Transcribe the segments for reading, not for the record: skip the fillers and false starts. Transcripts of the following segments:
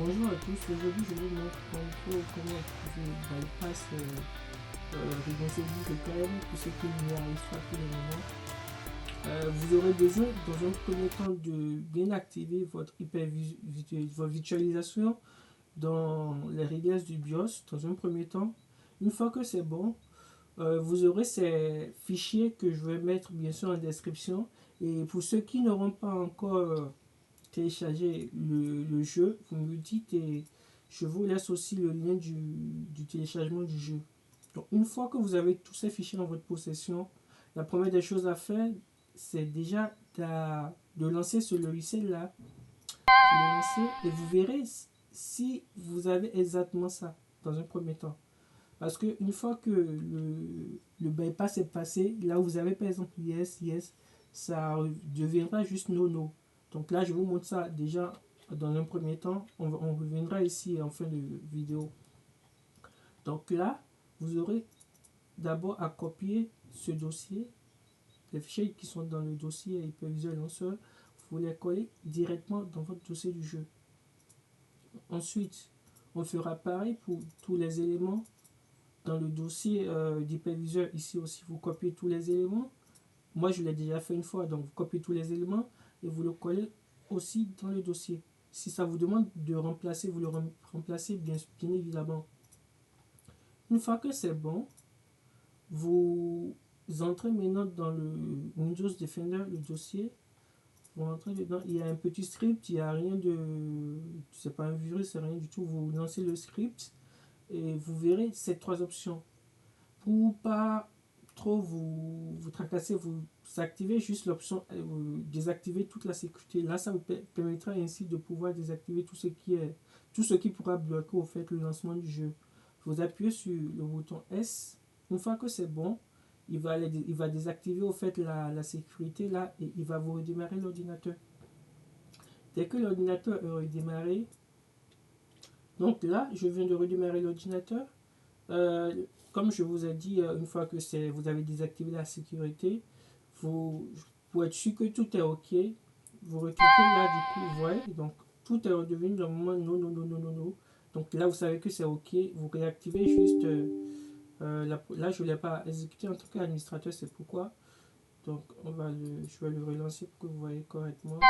Bonjour à tous, aujourd'hui je vous montre comment utiliser Bypass Reversed Requiem pour ceux qui n'y arrivent pas pour le moment. Vous aurez besoin dans un premier temps de bien activer votre virtualisation dans les réglages du BIOS dans un premier temps. Une fois que c'est bon, vous aurez ces fichiers que je vais mettre bien sûr en description. Et pour ceux qui n'auront pas encore téléchargé le jeu, vous me dites et je vous laisse aussi le lien du téléchargement du jeu. Donc une fois que vous avez tous ces fichiers en votre possession, la première des choses à faire, c'est déjà de lancer ce logiciel là. Vous le lancez et vous verrez si vous avez exactement ça dans un premier temps. Parce qu'une fois que le bypass est passé, là où vous avez par exemple yes, yes, ça deviendra juste no, no. Donc là, je vous montre ça déjà dans un premier temps. On reviendra ici en fin de vidéo. Donc là, vous aurez d'abord à copier ce dossier. Les fichiers qui sont dans le dossier Hypervisor Launcher, vous les collez directement dans votre dossier du jeu. Ensuite, on fera pareil pour tous les éléments. Dans le dossier d'Hypervisor, ici aussi, vous copiez tous les éléments. Moi, je l'ai déjà fait une fois, donc vous copiez tous les éléments et vous le collez aussi dans le dossier. Si ça vous demande de remplacer, vous le remplacez bien évidemment. Une fois que c'est bon, vous entrez maintenant dans le Windows Defender, le dossier. Vous rentrez dedans, il y a un petit script, il n'y a rien de... c'est pas un virus, c'est rien du tout. Vous lancez le script et vous verrez ces trois options. Pour pas trop vous tracasser, vous activez juste l'option, vous désactivez toute la sécurité. Là, ça vous permettra ainsi de pouvoir désactiver tout ce qui pourra bloquer au fait le lancement du jeu. Vous appuyez sur le bouton S. Une fois que c'est bon, il va désactiver au fait la sécurité là et il va vous redémarrer l'ordinateur. Dès que l'ordinateur est redémarré, donc là, je viens de redémarrer l'ordinateur. Comme je vous ai dit, une fois que vous avez désactivé la sécurité, pour être sûr que tout est OK, vous recliquez là, du coup, vous voyez, donc tout est redevenu normalement non, non, non, non, non, non. Donc là, vous savez que c'est OK, vous réactivez juste, là, je ne l'ai pas exécuté en tant qu'administrateur, c'est pourquoi. Donc je vais le relancer pour que vous voyez correctement. Là,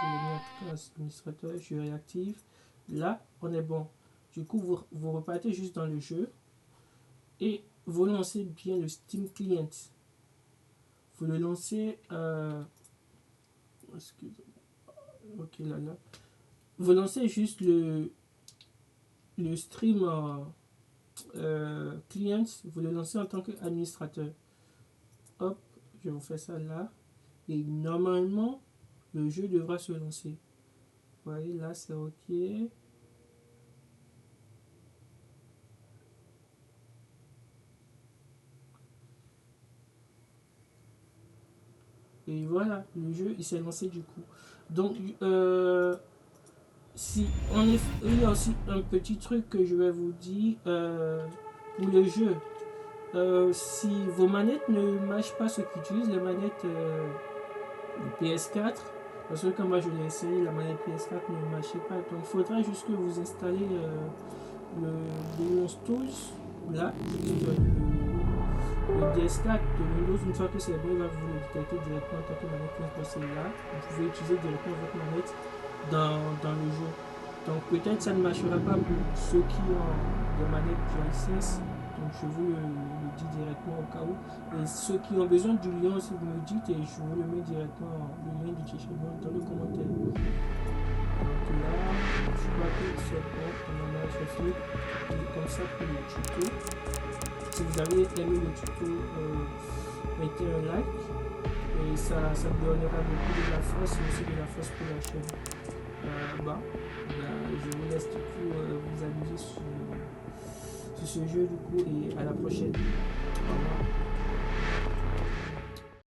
je l'ai mis en tant qu'administrateur, je réactive. Là, on est bon. Du coup, vous repartez juste dans le jeu et vous lancez bien le Steam Client. Vous le lancez. Ok, là. Vous lancez juste le Stream Client. Vous le lancez en tant qu'administrateur. Hop, je vous fais ça là. Et normalement, le jeu devra se lancer. Vous voyez, là, c'est OK. Et voilà, le jeu il s'est lancé du coup. Donc, si en effet, il y a aussi un petit truc que je vais vous dire pour le jeu. Si vos manettes ne matchent pas ceux qui utilisent les manettes du PS4, parce que comme moi je l'ai essayé, la manette PS4 ne marchait pas. Donc, il faudra juste que vous installez le Linux Tools là, le DS4 de Windows. Une fois que c'est bon, il va vous le détecter directement en tant que manette pour celle-là. Vous pouvez utiliser directement votre manette dans le jeu. Donc peut-être ça ne marchera pas pour ceux qui ont des manettes DualSense. Donc je vous le dis directement au cas où. Et ceux qui ont besoin du lien, si vous me dites, et je vous le mets directement, le lien du téléchargement dans le commentaire. Donc là, je crois que c'est bon. On en a fini. Et comme ça pour le tuto. Si vous avez aimé le tuto, mettez un like et ça me donnera beaucoup de la force et aussi de la force pour la chaîne. Je vous laisse du coup vous amuser sur ce jeu du coup et à la prochaine. Au revoir.